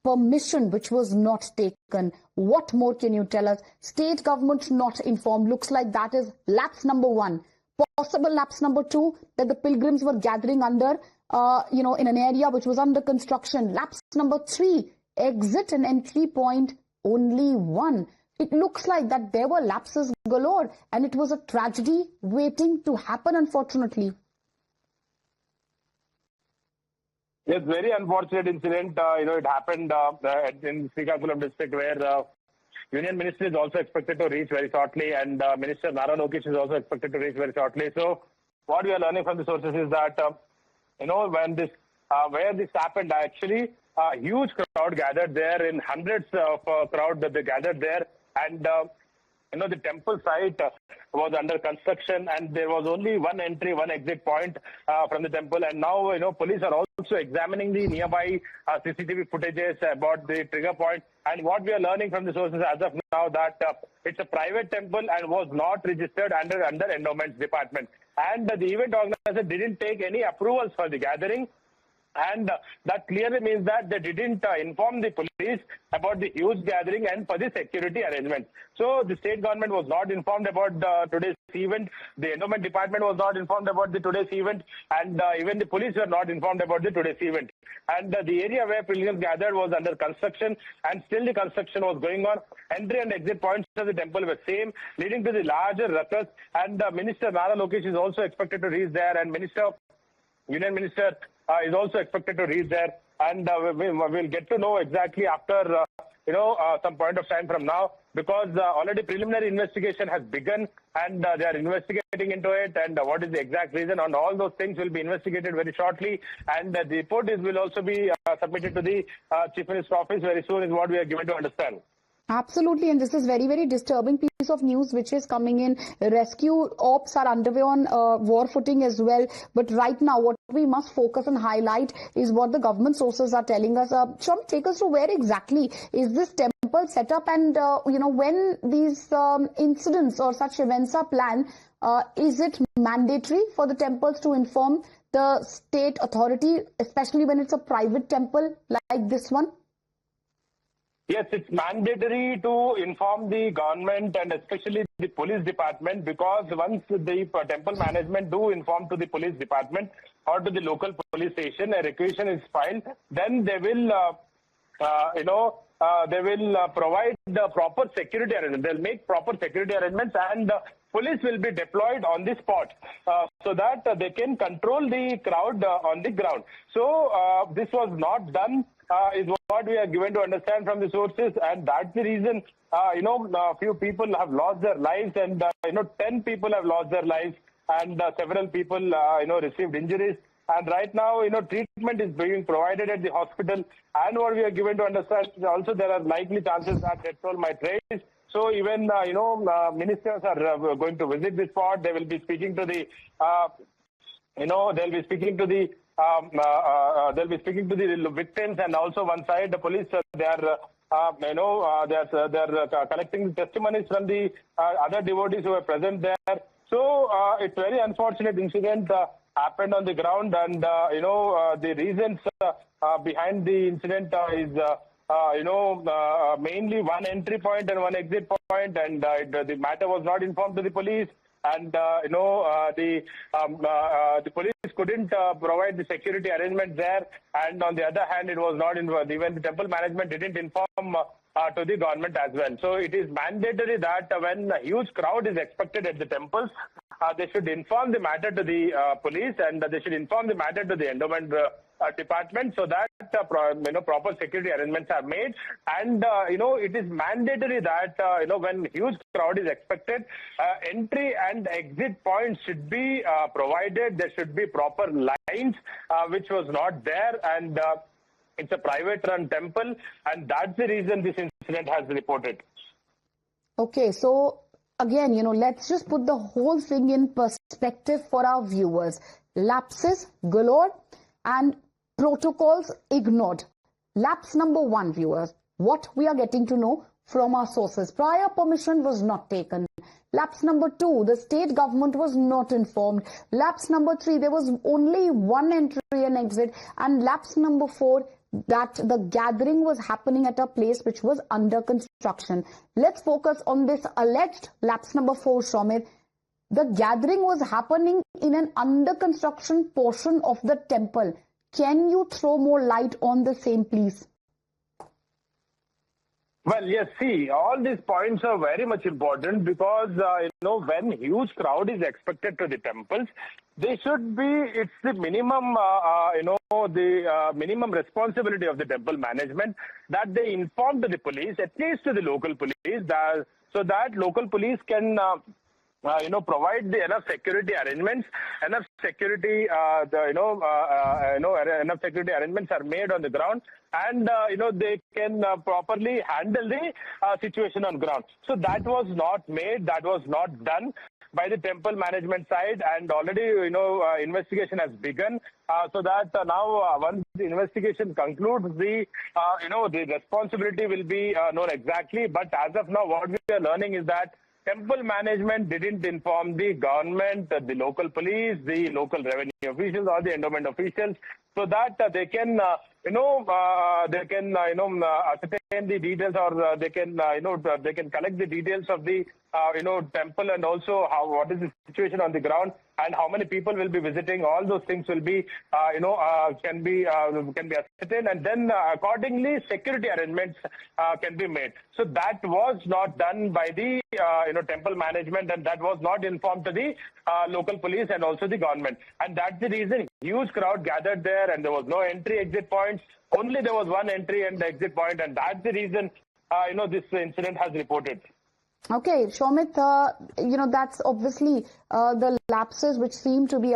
permission which was not taken. What more can you tell us? State government not informed. Looks like that is lapse number 1. Possible lapse number 2, that the pilgrims were gathering under, in an area which was under construction. Lapse number 3, exit and entry point only 1. It looks like that there were lapses galore, and it was a tragedy waiting to happen, unfortunately. Yes, very unfortunate incident. It happened in Srikakulam district, where Union Ministry is also expected to reach very shortly, and Minister Nara Lokesh is also expected to reach very shortly. So, what we are learning from the sources is that when this where this happened, actually a huge crowd gathered there, in hundreds of crowd that they gathered there, and the temple site was under construction, and there was only one entry, one exit point from the temple. And now, police are also examining the nearby CCTV footages about the trigger point. And what we are learning from the sources as of now, that it's a private temple and was not registered under Endowments Department. And the event organizer didn't take any approvals for the gathering. And that clearly means that they didn't inform the police about the huge gathering and for the security arrangements. So the state government was not informed about today's event. The Endowment Department was not informed about today's event, and even the police were not informed about today's event. And the area where pilgrims gathered was under construction, and still the construction was going on. Entry and exit points of the temple were same, leading to the larger ruckus. And Minister Nara Lokesh is also expected to reach there, and Union Minister is also expected to reach there, and we'll get to know exactly after some point of time from now, because already preliminary investigation has begun, and they are investigating into it, and what is the exact reason, and all those things will be investigated very shortly, and the report will also be submitted to the Chief Minister's office very soon, is what we are given to understand. Absolutely, and this is very, very disturbing piece of news which is coming in. Rescue ops are underway on war footing as well. But right now, what we must focus and highlight is what the government sources are telling us. Swamy, take us to where exactly is this temple set up, and when these incidents or such events are planned, is it mandatory for the temples to inform the state authority, especially when it's a private temple like this one? Yes, it's mandatory to inform the government and especially the police department, because once the temple management do inform to the police department or to the local police station, a requisition is filed, then they will, provide the proper security arrangements. They'll make proper security arrangements, and police will be deployed on the spot so that they can control the crowd on the ground. So this was not done, is what we are given to understand from the sources, and that's the reason a few people have lost their lives, and 10 people have lost their lives, and several people received injuries. And right now, treatment is being provided at the hospital, and what we are given to understand is also there are likely chances that death toll might rise. So even ministers are going to visit the spot. They will be speaking to the they'll be speaking to the victims, and also one side the police they are collecting testimonies from the other devotees who are present there. So it's very unfortunate incident happened on the ground, and the reasons behind the incident is mainly one entry point and one exit point, and the matter was not informed to the police, and the police couldn't provide the security arrangement there, and on the other hand, it was not involved. Even the temple management didn't inform to the government as well. So it is mandatory that when a huge crowd is expected at the temples, they should inform the matter to the police, and they should inform the matter to the endowment department, so that proper security arrangements are made. And it is mandatory that when huge crowd is expected, entry and exit points should be provided. There should be proper lines, which was not there, and it's a private run temple, and that's the reason this incident has reported. Okay, so again, let's just put the whole thing in perspective for our viewers. Lapses galore and protocols ignored. Lapse number 1, viewers, what we are getting to know from our sources: prior permission was not taken. Lapse number 2, the state government was not informed. Lapse number 3, there was only one entry and exit. And lapse number 4, that the gathering was happening at a place which was under construction. Let's focus on this alleged lapse number 4, Swamy. The gathering was happening in an under construction portion of the temple. Can you throw more light on the same, please? Well, yes, see, all these points are very much important because, when huge crowd is expected to the temples, they should be, it's the minimum, minimum responsibility of the temple management that they inform to the police, at least to the local police, so that local police can provide the enough security arrangements, enough security, enough security arrangements are made on the ground, and they can properly handle the situation on ground. So that was not made, that was not done by the temple management side, and already investigation has begun. So that now once the investigation concludes, the the responsibility will be known exactly. But as of now, what we are learning is that temple management didn't inform the government, the local police, the local revenue officials, or the endowment officials, so that they can ascertain the details, or they can collect the details of the temple, and also what is the situation on the ground and how many people will be visiting. All those things will be can be ascertained, and then accordingly security arrangements can be made. So that was not done by the temple management, and that was not informed to the local police and also the government, and that's the reason huge crowd gathered there, and there was no entry-exit points. Only there was one entry and exit point, and that's the reason this incident has reported. Okay, Swamy, that's obviously the lapses which seem to be